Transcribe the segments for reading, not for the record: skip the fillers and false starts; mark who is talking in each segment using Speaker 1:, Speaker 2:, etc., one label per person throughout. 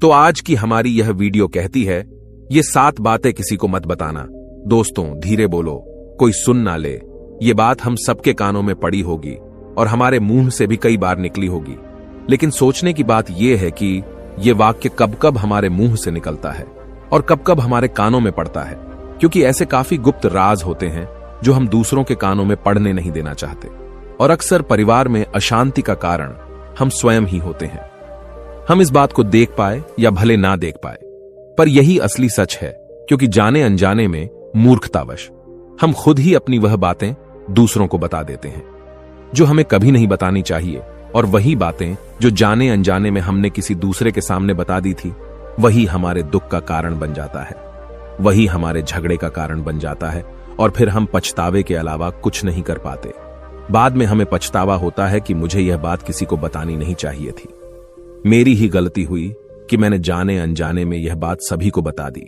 Speaker 1: तो आज की हमारी यह वीडियो कहती है, ये 7 बातें किसी को मत बताना। दोस्तों, धीरे बोलो, कोई सुन ना ले। ये बात हम सबके कानों में पड़ी होगी और हमारे मुंह से भी कई बार निकली होगी, लेकिन सोचने की बात यह है कि ये वाक्य कब कब हमारे मुंह से निकलता है और कब कब हमारे कानों में पड़ता है, क्योंकि ऐसे काफी गुप्त राज होते हैं जो हम दूसरों के कानों में पड़ने नहीं देना चाहते। और अक्सर परिवार में अशांति का कारण हम स्वयं ही होते हैं। हम इस बात को देख पाए या भले ना देख पाए, पर यही असली सच है, क्योंकि जाने अनजाने में मूर्खतावश हम खुद ही अपनी वह बातें दूसरों को बता देते हैं जो हमें कभी नहीं बतानी चाहिए, और वही बातें जो जाने अनजाने में हमने किसी दूसरे के सामने बता दी थी, वही हमारे दुख का कारण बन जाता है, वही हमारे झगड़े का कारण बन जाता है, और फिर हम पछतावे के अलावा कुछ नहीं कर पाते। बाद में हमें पछतावा होता है कि मुझे यह बात किसी को बतानी नहीं चाहिए थी। मेरी ही गलती हुई कि मैंने जाने अनजाने में यह बात सभी को बता दी।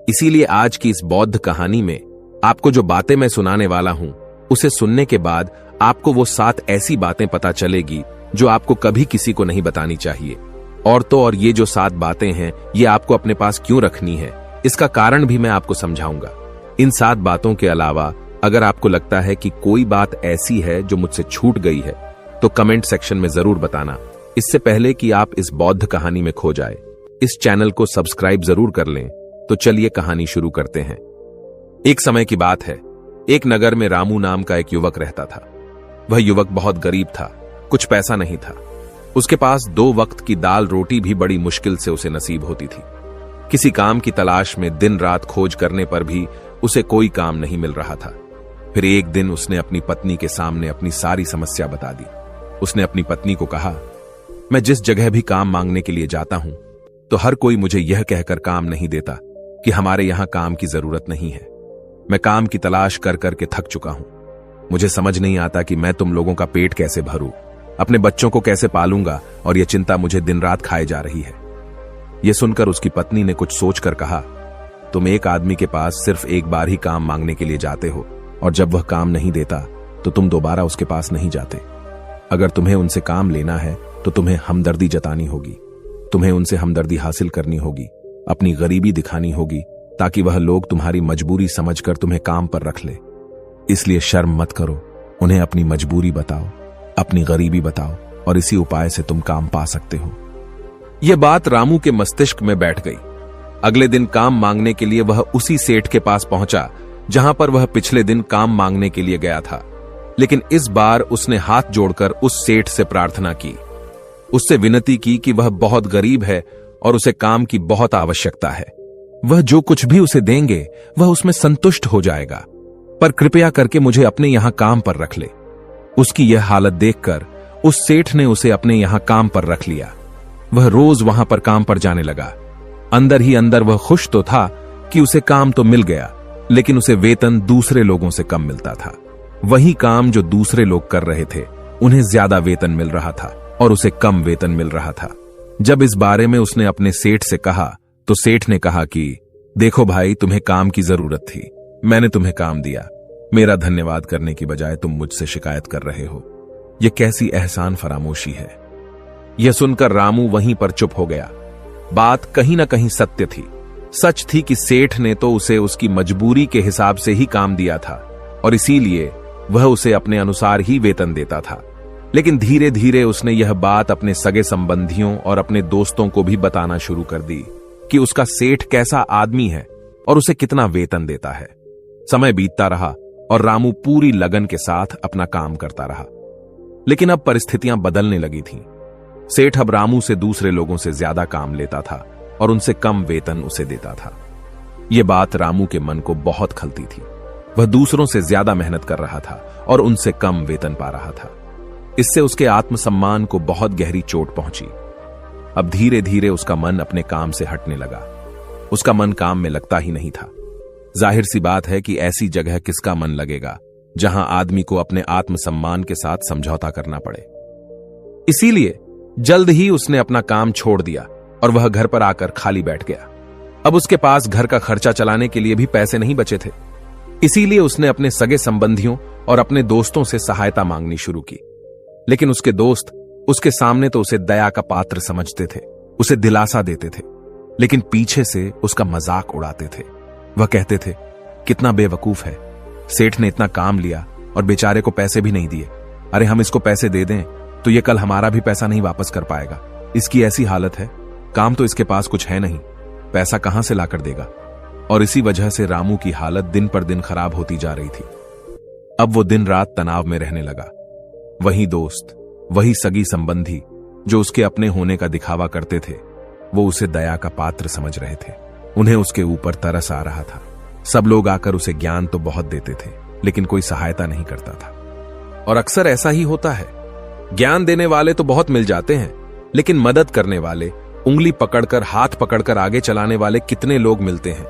Speaker 1: इसीलिए आज की इस बौद्ध कहानी में आपको जो बातें मैं सुनाने वाला हूं, उसे सुनने के बाद आपको वो 7 ऐसी बातें पता चलेगी जो आपको कभी किसी को नहीं बतानी चाहिए। और तो और ये जो 7 बातें हैं, ये आपको अपने पास क्यों रखनी है, इसका कारण भी मैं आपको समझाऊंगा। इन 7 बातों के अलावा अगर आपको लगता है कि कोई बात ऐसी है जो मुझसे छूट गई है, तो कमेंट सेक्शन में जरूर बताना। इससे पहले कि आप इस बौद्ध कहानी में खो जाए, इस चैनल को सब्सक्राइब जरूर कर लें। तो चलिए कहानी शुरू करते हैं। एक समय की बात है, एक नगर में रामू नाम का एक युवक रहता था। वह युवक बहुत गरीब था, कुछ पैसा नहीं था। उसके पास 2 वक्त की दाल रोटी भी बड़ी मुश्किल से उसे नसीब होती थी। किसी काम की तलाश में दिन रात खोज करने पर भी उसे कोई काम नहीं मिल रहा था। फिर एक दिन उसने अपनी पत्नी के सामने अपनी सारी समस्या बता दी। उसने अपनी पत्नी को कहा, मैं जिस जगह भी काम मांगने के लिए जाता हूं, तो हर कोई मुझे यह कहकर काम नहीं देता कि हमारे यहां काम की जरूरत नहीं है। मैं काम की तलाश कर करके थक चुका हूं। मुझे समझ नहीं आता कि मैं तुम लोगों का पेट कैसे भरूं, अपने बच्चों को कैसे पालूंगा, और यह चिंता मुझे दिन रात खाए जा रही है। यह सुनकर उसकी पत्नी ने कुछ सोचकर कहा, तुम एक आदमी के पास सिर्फ एक बार ही काम मांगने के लिए जाते हो, और जब वह काम नहीं देता तो तुम दोबारा उसके पास नहीं जाते। अगर तुम्हें उनसे काम लेना है तो तुम्हें हमदर्दी जतानी होगी, तुम्हें उनसे हमदर्दी हासिल करनी होगी, अपनी गरीबी दिखानी होगी, ताकि वह लोग तुम्हारी मजबूरी समझकर तुम्हें काम पर रख ले। इसलिए शर्म मत करो, उन्हें अपनी मजबूरी बताओ, अपनी गरीबी बताओ, और इसी उपाय से तुम काम पा सकते हो। यह बात रामू के मस्तिष्क में बैठ गई। अगले दिन काम मांगने के लिए वह उसी सेठ के पास पहुंचा जहां पर वह पिछले दिन काम मांगने के लिए गया था। लेकिन इस बार उसने हाथ जोड़कर उस सेठ से प्रार्थना की, उससे विनती की कि वह बहुत गरीब है और उसे काम की बहुत आवश्यकता है। वह जो कुछ भी उसे देंगे वह उसमें संतुष्ट हो जाएगा, पर कृपया करके मुझे अपने यहां काम पर रख ले। उसकी यह हालत देखकर उस सेठ ने उसे अपने यहां काम पर रख लिया। वह रोज वहां पर काम पर जाने लगा। अंदर ही अंदर वह खुश तो था कि उसे काम तो मिल गया, लेकिन उसे वेतन दूसरे लोगों से कम मिलता था। वही काम जो दूसरे लोग कर रहे थे, उन्हें ज्यादा वेतन मिल रहा था और उसे कम वेतन मिल रहा था। जब इस बारे में उसने अपने सेठ से कहा, तो सेठ ने कहा कि देखो भाई, तुम्हें काम की जरूरत थी, मैंने तुम्हें काम दिया। मेरा धन्यवाद करने की बजाय तुम मुझसे शिकायत कर रहे हो। यह कैसी एहसान फरामोशी है। यह सुनकर रामू वहीं पर चुप हो गया। बात कहीं ना कहीं सत्य थी। सच थी कि सेठ ने तो उसे उसकी मजबूरी के हिसाब से ही काम दिया था, और इसीलिए वह उसे अपने अनुसार ही वेतन देता था। लेकिन धीरे धीरे उसने यह बात अपने सगे संबंधियों और अपने दोस्तों को भी बताना शुरू कर दी कि उसका सेठ कैसा आदमी है और उसे कितना वेतन देता है। समय बीतता रहा और रामू पूरी लगन के साथ अपना काम करता रहा। लेकिन अब परिस्थितियां बदलने लगी थीं। सेठ अब रामू से दूसरे लोगों से ज्यादा काम लेता था और उनसे कम वेतन उसे देता था। यह बात रामू के मन को बहुत खलती थी। वह दूसरों से ज्यादा मेहनत कर रहा था और उनसे कम वेतन पा रहा था। इससे उसके आत्मसम्मान को बहुत गहरी चोट पहुंची। अब धीरे धीरे उसका मन अपने काम से हटने लगा। उसका मन काम में लगता ही नहीं था। जाहिर सी बात है कि ऐसी जगह किसका मन लगेगा जहां आदमी को अपने आत्मसम्मान के साथ समझौता करना पड़े। इसीलिए जल्द ही उसने अपना काम छोड़ दिया और वह घर पर आकर खाली बैठ गया। अब उसके पास घर का खर्चा चलाने के लिए भी पैसे नहीं बचे थे। इसीलिए उसने अपने सगे संबंधियों और अपने दोस्तों से सहायता मांगनी शुरू की। लेकिन उसके दोस्त उसके सामने तो उसे दया का पात्र समझते थे। उसे दिलासा देते थे, लेकिन पीछे से उसका मजाक उड़ाते थे। वह कहते थे, कितना बेवकूफ है, सेठ ने इतना काम लिया और बेचारे को पैसे भी नहीं दिए। अरे हम इसको पैसे दे दें तो ये कल हमारा भी पैसा नहीं वापस कर पाएगा। इसकी ऐसी हालत है, काम तो इसके पास कुछ है नहीं, पैसा कहां से लाकर देगा। और इसी वजह से रामू की हालत दिन पर दिन खराब होती जा रही थी। अब वो दिन रात तनाव में रहने लगा। वही दोस्त, वही सगी संबंधी जो उसके अपने होने का दिखावा करते थे, वो उसे दया का पात्र समझ रहे थे। उन्हें उसके ऊपर तरस आ रहा था। सब लोग आकर उसे ज्ञान तो बहुत देते थे, लेकिन कोई सहायता नहीं करता था। और अक्सर ऐसा ही होता है, ज्ञान देने वाले तो बहुत मिल जाते हैं, लेकिन मदद करने वाले, उंगली पकड़कर, हाथ पकड़कर आगे चलाने वाले कितने लोग मिलते हैं।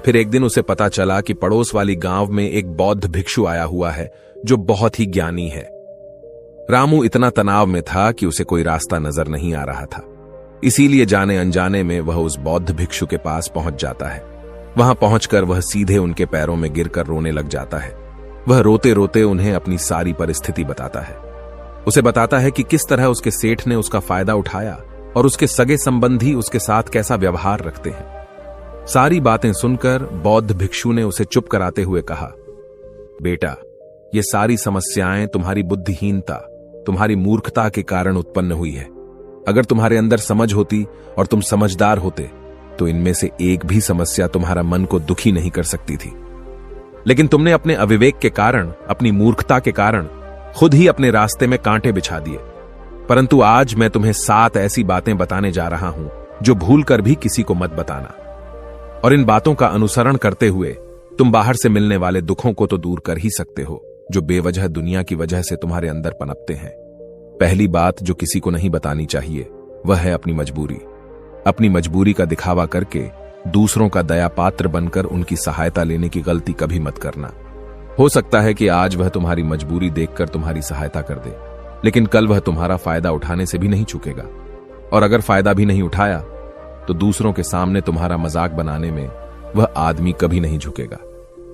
Speaker 1: फिर एक दिन उसे पता चला कि पड़ोस वाली गांव में एक बौद्ध भिक्षु आया हुआ है जो बहुत ही ज्ञानी है। रामू इतना तनाव में था कि उसे कोई रास्ता नजर नहीं आ रहा था। इसीलिए जाने अनजाने में वह उस बौद्ध भिक्षु के पास पहुंच जाता है। वहां पहुंचकर वह सीधे उनके पैरों में गिरकर रोने लग जाता है। वह रोते रोते उन्हें अपनी सारी परिस्थिति बताता है। उसे बताता है कि किस तरह उसके सेठ ने उसका फायदा उठाया और उसके सगे संबंधी उसके साथ कैसा व्यवहार रखते हैं। सारी बातें सुनकर बौद्ध भिक्षु ने उसे चुप कराते हुए कहा, बेटा, ये सारी समस्याएं तुम्हारी बुद्धिहीनता, तुम्हारी मूर्खता के कारण उत्पन्न हुई है। अगर तुम्हारे अंदर समझ होती और तुम समझदार होते तो इनमें से एक भी समस्या तुम्हारा मन को दुखी नहीं कर सकती थी। लेकिन तुमने अपने अविवेक के कारण, अपनी मूर्खता के कारण खुद ही अपने रास्ते में कांटे बिछा दिए। परंतु आज मैं तुम्हें 7 ऐसी बातें बताने जा रहा हूं जो भूल कर भी किसी को मत बताना। और इन बातों का अनुसरण करते हुए तुम बाहर से मिलने वाले दुखों को तो दूर कर ही सकते हो जो बेवजह दुनिया की वजह से तुम्हारे अंदर पनपते हैं। पहली बात जो किसी को नहीं बतानी चाहिए वह है अपनी मजबूरी। अपनी मजबूरी का दिखावा करके दूसरों का दया पात्र बनकर उनकी सहायता लेने की गलती कभी मत करना। हो सकता है कि आज वह तुम्हारी मजबूरी देखकर तुम्हारी सहायता कर दे, लेकिन कल वह तुम्हारा फायदा उठाने से भी नहीं चूकेगा। और अगर फायदा भी नहीं उठाया तो दूसरों के सामने तुम्हारा मजाक बनाने में वह आदमी कभी नहीं झुकेगा।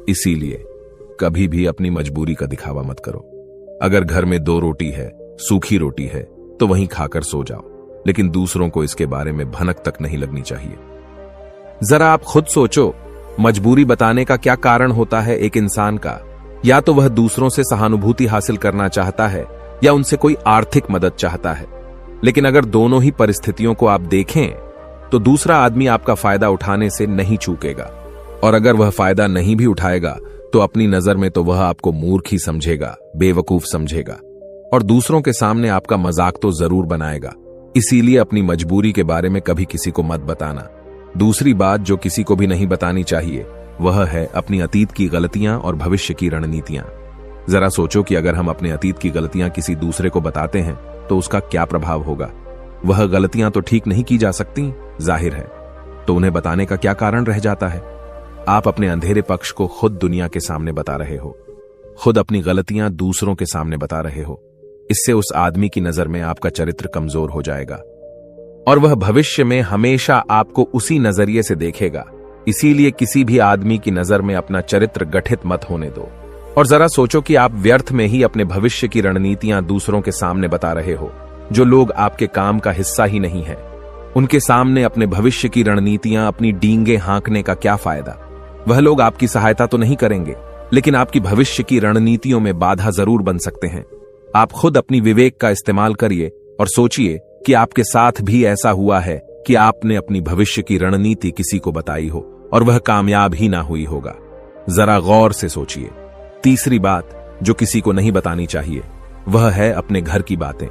Speaker 1: इसीलिए कभी भी अपनी मजबूरी का दिखावा मत करो। अगर घर में 2 रोटी है, सूखी रोटी है, तो वहीं खाकर सो जाओ, लेकिन दूसरों को इसके बारे में भनक तक नहीं लगनी चाहिए। जरा आप खुद सोचो, मजबूरी बताने का क्या कारण होता है एक इंसान का? या तो वह दूसरों से सहानुभूति हासिल करना चाहता है या उनसे कोई आर्थिक मदद चाहता है। लेकिन अगर दोनों ही परिस्थितियों को आप देखें तो दूसरा आदमी आपका फायदा उठाने से नहीं चूकेगा। और अगर वह फायदा नहीं भी उठाएगा तो अपनी नजर में तो वह आपको मूर्ख ही समझेगा, बेवकूफ समझेगा, और दूसरों के सामने आपका मजाक तो जरूर बनाएगा। इसीलिए अपनी मजबूरी के बारे में कभी किसी को मत बताना। दूसरी बात जो किसी को भी नहीं बतानी चाहिए वह है अपनी अतीत की गलतियां और भविष्य की रणनीतियां। जरा सोचो कि अगर हम अपने अतीत की गलतियां किसी दूसरे को बताते हैं तो उसका क्या प्रभाव होगा। वह गलतियां तो ठीक नहीं की जा सकती, जाहिर है, तो उन्हें बताने का क्या कारण रह जाता है। आप अपने अंधेरे पक्ष को खुद दुनिया के सामने बता रहे हो, खुद अपनी गलतियां दूसरों के सामने बता रहे हो। इससे उस आदमी की नजर में आपका चरित्र कमजोर हो जाएगा और वह भविष्य में हमेशा आपको उसी नजरिए से देखेगा। इसीलिए किसी भी आदमी की नजर में अपना चरित्र गठित मत होने दो। और जरा सोचो कि आप व्यर्थ में ही अपने भविष्य की रणनीतियां दूसरों के सामने बता रहे हो। जो लोग आपके काम का हिस्सा ही नहीं है, उनके सामने अपने भविष्य की रणनीतियां, अपनी डींगे हाँकने का क्या फायदा? वह लोग आपकी सहायता तो नहीं करेंगे, लेकिन आपकी भविष्य की रणनीतियों में बाधा जरूर बन सकते हैं। आप खुद अपनी विवेक का इस्तेमाल करिए और सोचिए कि आपके साथ भी ऐसा हुआ है कि आपने अपनी भविष्य की रणनीति किसी को बताई हो और वह कामयाब ही ना हुई होगा। जरा गौर से सोचिए। तीसरी बात जो किसी को नहीं बतानी चाहिए वह है अपने घर की बातें।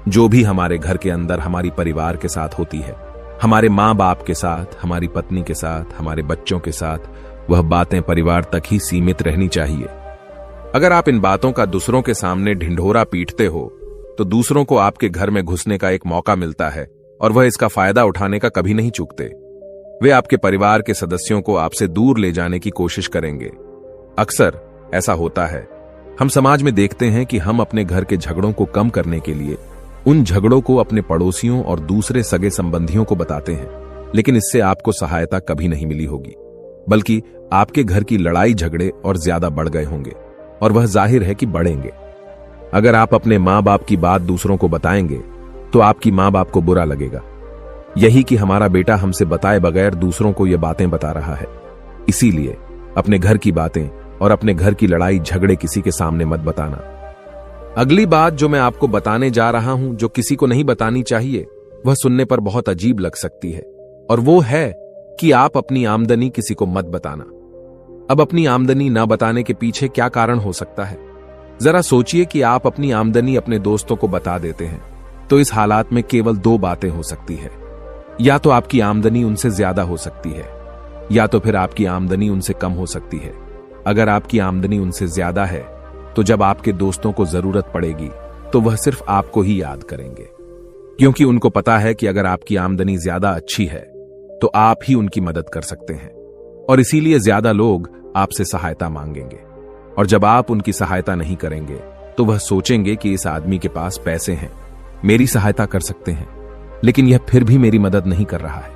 Speaker 1: जो भी हमारे घर के अंदर हमारी परिवार के साथ होती है, हमारे माँ बाप के साथ, हमारी पत्नी के साथ, हमारे बच्चों के साथ, वह बातें परिवार तक ही सीमित रहनी चाहिए। अगर आप इन बातों का दूसरों के सामने ढिंढोरा पीटते हो तो दूसरों को आपके घर में घुसने का एक मौका मिलता है और वह इसका फायदा उठाने का कभी नहीं चूकते। वे आपके परिवार के सदस्यों को आपसे दूर ले जाने की कोशिश करेंगे। अक्सर ऐसा होता है। हम समाज में देखते हैं कि हम अपने घर के झगड़ों को कम करने के लिए उन झगड़ों को अपने पड़ोसियों और दूसरे सगे संबंधियों को बताते हैं, लेकिन इससे आपको सहायता कभी नहीं मिली होगी, बल्कि आपके घर की लड़ाई झगड़े और ज्यादा बढ़ गए होंगे और वह जाहिर है कि बढ़ेंगे। अगर आप अपने माँ बाप की बात दूसरों को बताएंगे तो आपकी माँ बाप को बुरा लगेगा। यही कि हमारा बेटा हमसे बताए बगैर दूसरों को ये बातें बता रहा है। इसीलिए अपने घर की बातें और अपने घर की लड़ाई झगड़े किसी के सामने मत बताना। अगली बात जो मैं आपको बताने जा रहा हूं, जो किसी को नहीं बतानी चाहिए, वह सुनने पर बहुत अजीब लग सकती है, और वो है कि आप अपनी आमदनी किसी को मत बताना। अब अपनी आमदनी न बताने के पीछे क्या कारण हो सकता है? जरा सोचिए कि आप अपनी आमदनी अपने दोस्तों को बता देते हैं, तो इस हालात में केवल दो बातें हो सकती है। या तो आपकी आमदनी उनसे ज्यादा हो सकती है, या तो फिर आपकी आमदनी उनसे कम हो सकती है। अगर आपकी आमदनी उनसे ज्यादा है, तो जब आपके दोस्तों को जरूरत पड़ेगी तो वह सिर्फ आपको ही याद करेंगे, क्योंकि उनको पता है कि अगर आपकी आमदनी ज्यादा अच्छी है तो आप ही उनकी मदद कर सकते हैं, और इसीलिए ज्यादा लोग आपसे सहायता मांगेंगे। और जब आप उनकी सहायता नहीं करेंगे तो वह सोचेंगे कि इस आदमी के पास पैसे हैं, मेरी सहायता कर सकते हैं, लेकिन यह फिर भी मेरी मदद नहीं कर रहा है।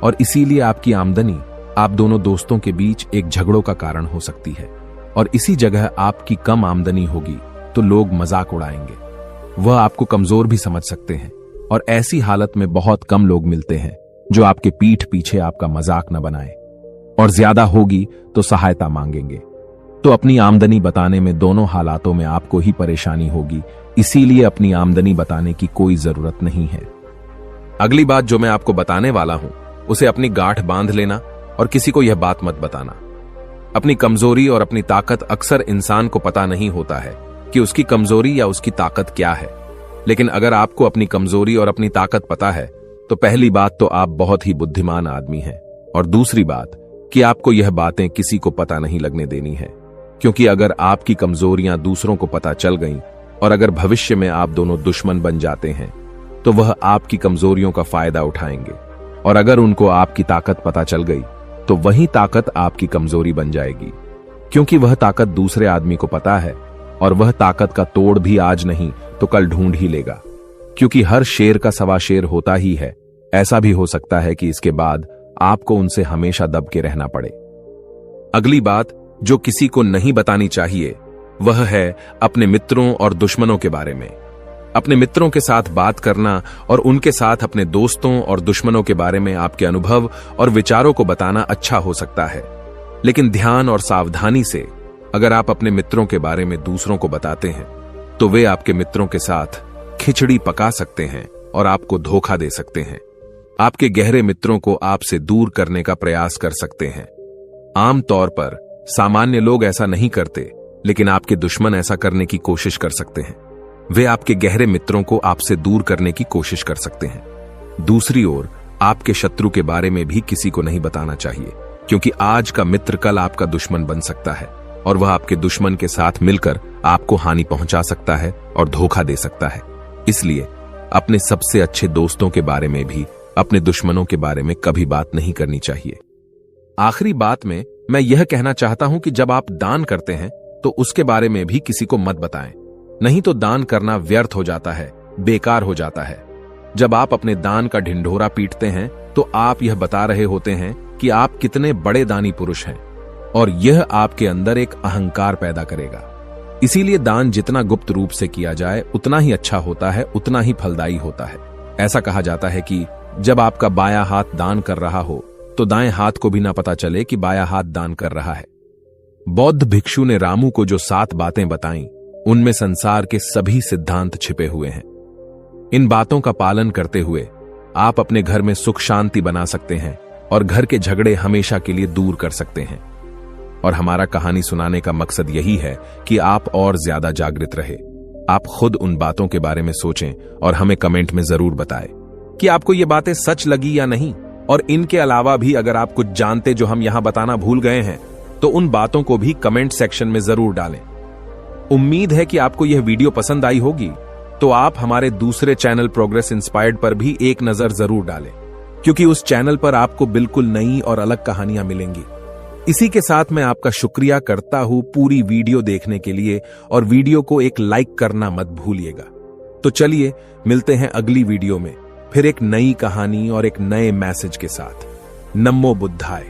Speaker 1: और इसीलिए आपकी आमदनी आप दोनों दोस्तों के बीच एक झगड़ों का कारण हो सकती है। और इसी जगह आपकी कम आमदनी होगी तो लोग मजाक उड़ाएंगे, वह आपको कमजोर भी समझ सकते हैं, और ऐसी हालत में बहुत कम लोग मिलते हैं जो आपके पीठ पीछे आपका मजाक न बनाए, और ज्यादा होगी तो सहायता मांगेंगे। तो अपनी आमदनी बताने में दोनों हालातों में आपको ही परेशानी होगी, इसीलिए अपनी आमदनी बताने की कोई जरूरत नहीं है। अगली बात जो मैं आपको बताने वाला हूं, उसे अपनी गांठ बांध लेना और किसी को यह बात मत बताना। अपनी कमजोरी और अपनी ताकत अक्सर इंसान को पता नहीं होता है कि उसकी कमजोरी या उसकी ताकत क्या है, लेकिन अगर आपको अपनी कमजोरी और अपनी ताकत पता है तो पहली बात तो आप बहुत ही बुद्धिमान आदमी हैं, और दूसरी बात कि आपको यह बातें किसी को पता नहीं लगने देनी है, क्योंकि अगर आपकी कमजोरियां दूसरों को पता चल गईं और अगर भविष्य में आप दोनों दुश्मन बन जाते हैं तो वह आपकी कमजोरियों का फायदा उठाएंगे, और अगर उनको आपकी ताकत पता चल गई तो वही ताकत आपकी कमजोरी बन जाएगी, क्योंकि वह ताकत दूसरे आदमी को पता है, और वह ताकत का तोड़ भी आज नहीं तो कल ढूंढ ही लेगा, क्योंकि हर शेर का सवा शेर होता ही है। ऐसा भी हो सकता है कि इसके बाद आपको उनसे हमेशा दब के रहना पड़े। अगली बात जो किसी को नहीं बतानी चाहिए वह है अपने मित्रों और दुश्मनों के बारे में। अपने मित्रों के साथ बात करना और उनके साथ अपने दोस्तों और दुश्मनों के बारे में आपके अनुभव और विचारों को बताना अच्छा हो सकता है, लेकिन ध्यान और सावधानी से अगर आप अपने मित्रों के बारे में दूसरों को बताते हैं तो वे आपके मित्रों के साथ खिचड़ी पका सकते हैं और आपको धोखा दे सकते हैं। आपके गहरे मित्रों को आपसे दूर करने का प्रयास कर सकते हैं। आमतौर पर सामान्य लोग ऐसा नहीं करते, लेकिन आपके दुश्मन ऐसा करने की कोशिश कर सकते हैं। वे आपके गहरे मित्रों को आपसे दूर करने की कोशिश कर सकते हैं। दूसरी ओर आपके शत्रु के बारे में भी किसी को नहीं बताना चाहिए, क्योंकि आज का मित्र कल आपका दुश्मन बन सकता है, और वह आपके दुश्मन के साथ मिलकर आपको हानि पहुंचा सकता है और धोखा दे सकता है। इसलिए अपने सबसे अच्छे दोस्तों के बारे में भी अपने दुश्मनों के बारे में कभी बात नहीं करनी चाहिए। आखिरी बात में मैं यह कहना चाहता हूं कि जब आप दान करते हैं तो उसके बारे में भी किसी को मत बताएं, नहीं तो दान करना व्यर्थ हो जाता है, बेकार हो जाता है। जब आप अपने दान का ढिंढोरा पीटते हैं तो आप यह बता रहे होते हैं कि आप कितने बड़े दानी पुरुष हैं, और यह आपके अंदर एक अहंकार पैदा करेगा। इसीलिए दान जितना गुप्त रूप से किया जाए उतना ही अच्छा होता है, उतना ही फलदायी होता है। ऐसा कहा जाता है कि जब आपका बायां हाथ दान कर रहा हो तो दाएं हाथ को भी ना पता चले कि बायां हाथ दान कर रहा है। बौद्ध भिक्षु ने रामू को जो 7 बातें बताईं, उनमें संसार के सभी सिद्धांत छिपे हुए हैं। इन बातों का पालन करते हुए आप अपने घर में सुख शांति बना सकते हैं और घर के झगड़े हमेशा के लिए दूर कर सकते हैं। और हमारा कहानी सुनाने का मकसद यही है कि आप और ज्यादा जागृत रहे। आप खुद उन बातों के बारे में सोचें और हमें कमेंट में जरूर बताएं कि आपको ये बातें सच लगी या नहीं। और इनके अलावा भी अगर आप कुछ जानते जो हम यहां बताना भूल गए हैं तो उन बातों को भी कमेंट सेक्शन में जरूर डालें। उम्मीद है कि आपको यह वीडियो पसंद आई होगी, तो आप हमारे दूसरे चैनल प्रोग्रेस इंस्पायर्ड पर भी एक नजर जरूर डालें, क्योंकि उस चैनल पर आपको बिल्कुल नई और अलग कहानियां मिलेंगी। इसी के साथ मैं आपका शुक्रिया करता हूं पूरी वीडियो देखने के लिए, और वीडियो को एक लाइक करना मत भूलिएगा। तो चलिए मिलते हैं अगली वीडियो में, फिर एक नई कहानी और एक नए मैसेज के साथ। नमो बुद्धाय।